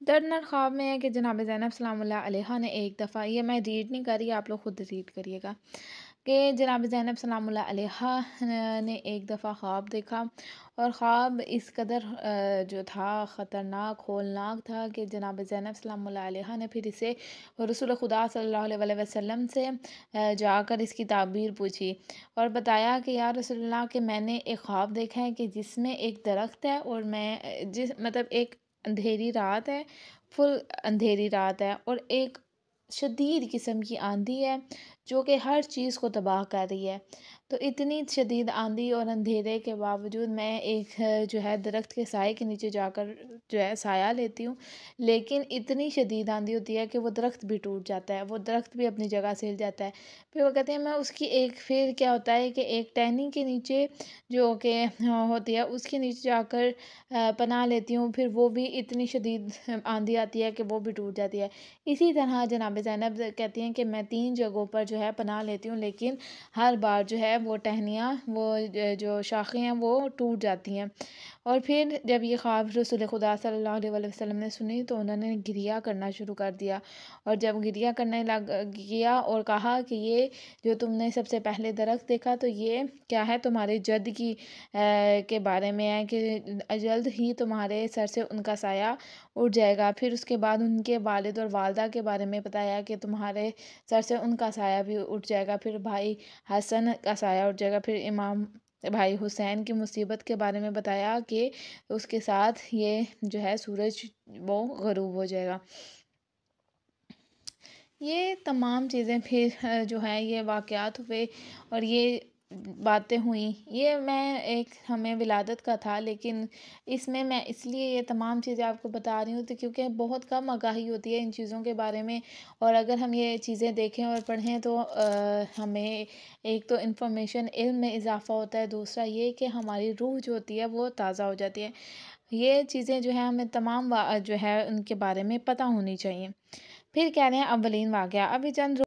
दर्दनाक ख्वाब में है कि जनाब ज़ैनब सलामुल्लाह अलैहा ने एक दफ़ा, ये मैं रीड नहीं कर रही, आप लोग खुद रीड करिएगा, कि जनाब ज़ैनब सलामुल्लाह अलैहा ने एक दफ़ा ख्वाब देखा। और ख्वाब इस कदर जो था ख़तरनाक होलनाक था कि जनाब ज़ैनब सलामुल्लाह अलैहा ने फिर इसे रसूल खुदा सल्लल्लाहु अलैहि वसल्लम से जाकर इसकी ताबीर पूछी और बताया कि या रसूलल्लाह, कि मैंने एक ख्वाब देखा है कि जिसमें एक दरख्त है और मैं जिस मतलब एक अंधेरी रात है, फुल अंधेरी रात है और एक शदीद किस्म की आंधी है जो कि हर चीज़ को तबाह कर रही है। तो इतनी शदीद आंधी और अंधेरे के बावजूद मैं एक जो है दरख्त के साए के नीचे जाकर जो है साया लेती हूँ, लेकिन इतनी शदीद आंधी होती है कि वो दरख्त भी टूट जाता है, वो दरख्त भी अपनी जगह से हिल जाता है। फिर वो कहते हैं मैं उसकी एक फिर क्या होता है कि एक टहनी के नीचे जो कि होती है उसके नीचे जाकर पनाह लेती हूँ, फिर वो भी इतनी शदीद आंधी आती है कि वो भी टूट जाती है। इसी तरह जनाब ज़ैनब कहती हैं कि मैं 3 जगहों पर जो है पनाह लेती हूँ, लेकिन हर बार जो है वो टहनियाँ, वो जो शाखें हैं वो टूट जाती हैं। और फिर जब ये ख्वाब रसूल खुदा सल्लल्लाहु अलैहि वसल्लम ने सुनी तो उन्होंने गिरिया करना शुरू कर दिया। और जब गिरिया करने लग गया और कहा कि ये जो तुमने सबसे पहले दरख्त देखा तो ये क्या है, तुम्हारे जद की के बारे में है कि जल्द ही तुम्हारे सर से उनका साया उठ जाएगा। फिर उसके बाद उनके वालिद और वालदा के बारे में बताया कि तुम्हारे सर से उनका साया भी उठ जाएगा। फिर भाई हसन का साया उठ जाएगा। फिर इमाम भाई हुसैन की मुसीबत के बारे में बताया कि उसके साथ ये जो है सूरज वो ग़रूब हो जाएगा। ये तमाम चीज़ें फिर जो है ये वाक़यात हुए और ये बातें हुई। ये मैं एक हमें विलादत का था, लेकिन इसमें मैं इसलिए ये तमाम चीज़ें आपको बता रही हूँ तो क्योंकि बहुत कम आगाही होती है इन चीज़ों के बारे में। और अगर हम ये चीज़ें देखें और पढ़ें तो हमें एक तो इन्फॉर्मेशन इल्म में इजाफ़ा होता है, दूसरा ये कि हमारी रूह जो होती है वो ताज़ा हो जाती है। ये चीज़ें जो है हमें तमाम जो है उनके बारे में पता होनी चाहिए। फिर कह रहे हैं अव्वलीन वाक़या, अभी चंद